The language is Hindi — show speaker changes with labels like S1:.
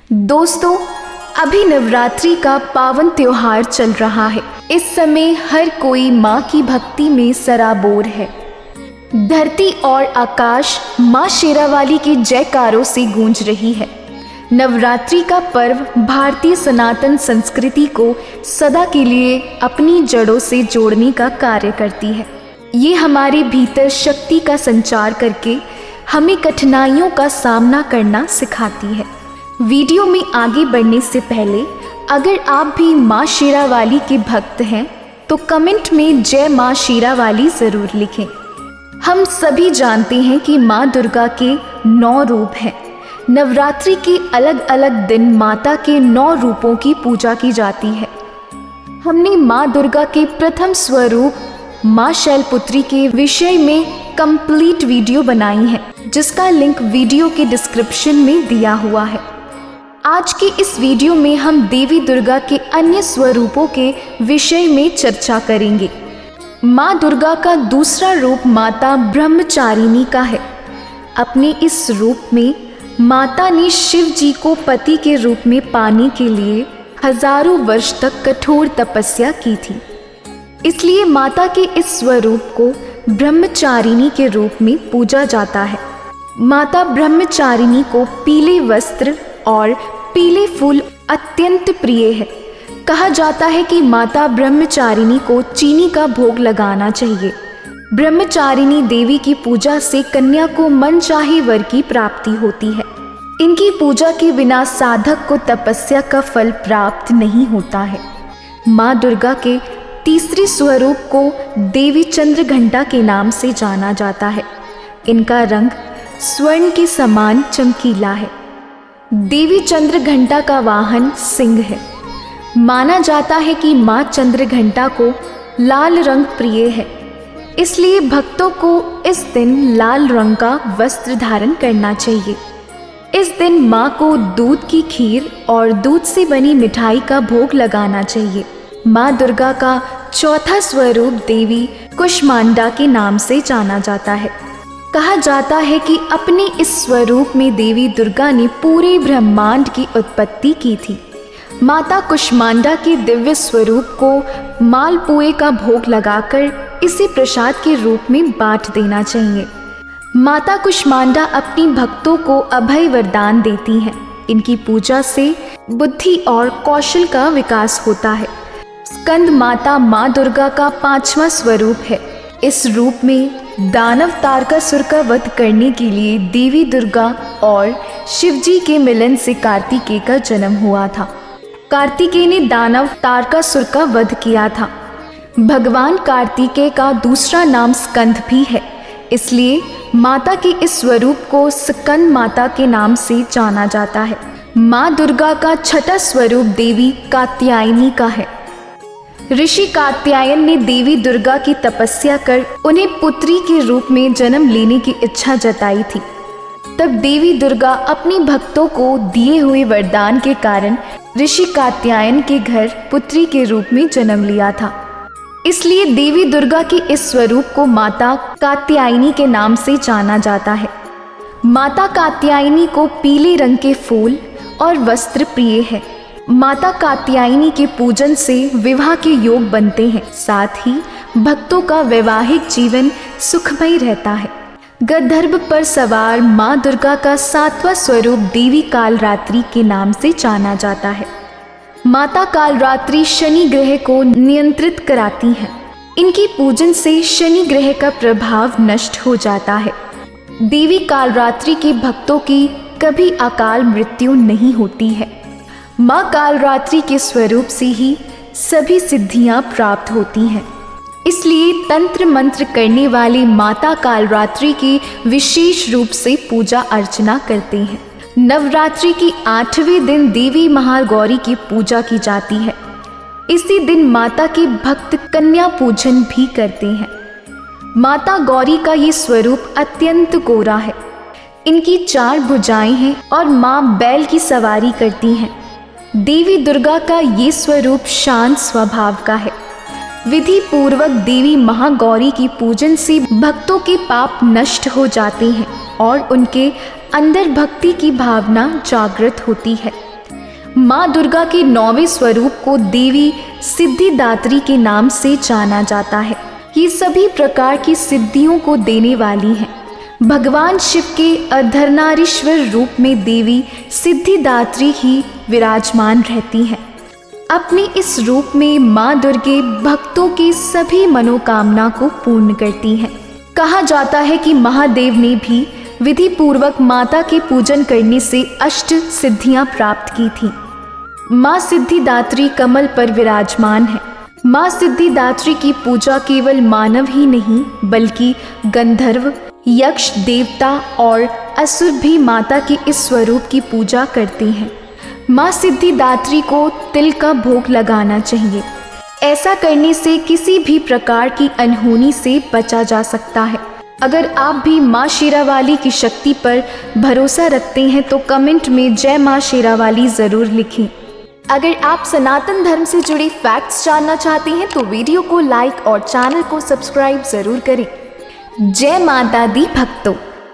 S1: दोस्तों, अभी नवरात्रि का पावन त्योहार चल रहा है। इस समय हर कोई माँ की भक्ति में सराबोर है। धरती और आकाश माँ शेरावाली के जयकारों से गूंज रही है। नवरात्रि का पर्व भारतीय सनातन संस्कृति को सदा के लिए अपनी जड़ों से जोड़ने का कार्य करती है। ये हमारे भीतर शक्ति का संचार करके हमें कठिनाइयों का सामना करना सिखाती है। वीडियो में आगे बढ़ने से पहले अगर आप भी माँ शेरावाली के भक्त हैं तो कमेंट में जय माँ शेरावाली ज़रूर लिखें। हम सभी जानते हैं कि माँ दुर्गा के 9 रूप हैं। नवरात्रि के अलग अलग दिन माता के 9 रूपों की पूजा की जाती है। हमने माँ दुर्गा के प्रथम स्वरूप माँ शैलपुत्री के विषय में कंप्लीट वीडियो बनाई है, जिसका लिंक वीडियो के डिस्क्रिप्शन में दिया हुआ है। आज के इस वीडियो में हम देवी दुर्गा के अन्य स्वरूपों के विषय में चर्चा करेंगे। माँ दुर्गा का दूसरा रूप माता ब्रह्मचारिणी का है। अपने इस रूप में माता ने शिव जी को पति के रूप में पाने के लिए हजारों वर्ष तक कठोर तपस्या की थी। इसलिए माता के इस स्वरूप को ब्रह्मचारिणी के रूप में पूजा जाता है। माता ब्रह्मचारिणी को पीले वस्त्र और पीले फूल अत्यंत प्रिय है। कहा जाता है कि माता ब्रह्मचारिणी को चीनी का भोग लगाना चाहिए। ब्रह्मचारिणी देवी की पूजा से कन्या को मनचाहे वर की प्राप्ति होती है। इनकी पूजा के बिना साधक को तपस्या का फल प्राप्त नहीं होता है। माँ दुर्गा के तीसरे स्वरूप को देवी चंद्रघंटा के नाम से जाना जाता है। इनका रंग स्वर्ण के समान चमकीला है। देवी चंद्रघंटा का वाहन सिंह है। माना जाता है कि माँ चंद्रघंटा को लाल रंग प्रिय है, इसलिए भक्तों को इस दिन लाल रंग का वस्त्र धारण करना चाहिए। इस दिन माँ को दूध की खीर और दूध से बनी मिठाई का भोग लगाना चाहिए। माँ दुर्गा का चौथा स्वरूप देवी कुष्मांडा के नाम से जाना जाता है। कहा जाता है कि अपने इस स्वरूप में देवी दुर्गा ने पूरे ब्रह्मांड की उत्पत्ति की थी। माता कुष्मांडा के दिव्य स्वरूप को मालपुए का भोग लगाकर इसे प्रसाद के रूप में बांट देना चाहिए। माता कुष्मांडा अपनी भक्तों को अभय वरदान देती हैं। इनकी पूजा से बुद्धि और कौशल का विकास होता है। स्कंद माता माँ दुर्गा का 5वां स्वरूप है। इस रूप में दानव तारकासुर का वध करने के लिए देवी दुर्गा और शिवजी के मिलन से कार्तिकेय का जन्म हुआ था। कार्तिकेय ने दानव तारकासुर का वध किया था। भगवान कार्तिकेय का दूसरा नाम स्कंद भी है, इसलिए माता के इस स्वरूप को स्कंद माता के नाम से जाना जाता है। माँ दुर्गा का छठा स्वरूप देवी कात्यायनी का है। ऋषि कात्यायन ने देवी दुर्गा की तपस्या कर उन्हें पुत्री के रूप में जन्म लेने की इच्छा जताई थी। तब देवी दुर्गा अपनी भक्तों को दिए हुए वरदान के कारण ऋषि कात्यायन के घर पुत्री के रूप में जन्म लिया था। इसलिए देवी दुर्गा के इस स्वरूप को माता कात्यायनी के नाम से जाना जाता है। माता कात्यायनी को पीले रंग के फूल और वस्त्र प्रिय है। माता कात्यायनी के पूजन से विवाह के योग बनते हैं, साथ ही भक्तों का वैवाहिक जीवन सुखमय रहता है। गंधर्व पर सवार माँ दुर्गा का 7वां स्वरूप देवी कालरात्रि के नाम से जाना जाता है। माता कालरात्रि शनि ग्रह को नियंत्रित कराती हैं। इनकी पूजन से शनि ग्रह का प्रभाव नष्ट हो जाता है। देवी कालरात्रि के भक्तों की कभी अकाल मृत्यु नहीं होती है। माँ कालरात्रि के स्वरूप से ही सभी सिद्धियाँ प्राप्त होती हैं। इसलिए तंत्र मंत्र करने वाले माता कालरात्रि की विशेष रूप से पूजा अर्चना करते हैं। नवरात्रि की 8वें दिन देवी महागौरी की पूजा की जाती है। इसी दिन माता के भक्त कन्या पूजन भी करते हैं। माता गौरी का ये स्वरूप अत्यंत गोरा है। इनकी 4 भुजाएं हैं और माँ बैल की सवारी करती हैं। देवी दुर्गा का ये स्वरूप शांत स्वभाव का है। विधि पूर्वक देवी महागौरी की पूजन से भक्तों के पाप नष्ट हो जाते हैं और उनके अंदर भक्ति की भावना जागृत होती है। माँ दुर्गा के 9वें स्वरूप को देवी सिद्धिदात्री के नाम से जाना जाता है। ये सभी प्रकार की सिद्धियों को देने वाली हैं। भगवान शिव के अर्धनारीश्वर रूप में देवी सिद्धिदात्री ही विराजमान रहती हैं। अपने इस रूप में माँ दुर्गे भक्तों की सभी मनोकामना को पूर्ण करती हैं। कहा जाता है कि महादेव ने भी विधि पूर्वक माता के पूजन करने से अष्ट सिद्धियां प्राप्त की थीं। माँ सिद्धिदात्री कमल पर विराजमान है। माँ सिद्धिदात्री की पूजा केवल मानव ही नहीं बल्कि गंधर्व, यक्ष, देवता और असुर भी माता के इस स्वरूप की पूजा करते हैं। माँ सिद्धिदात्री को तिल का भोग लगाना चाहिए। ऐसा करने से किसी भी प्रकार की अनहोनी से बचा जा सकता है। अगर आप भी माँ शेरावाली की शक्ति पर भरोसा रखते हैं तो कमेंट में जय माँ शेरावाली ज़रूर लिखें। अगर आप सनातन धर्म से जुड़े फैक्ट्स जानना चाहते हैं तो वीडियो को लाइक और चैनल को सब्सक्राइब ज़रूर करें। जय माता दी भक्तों।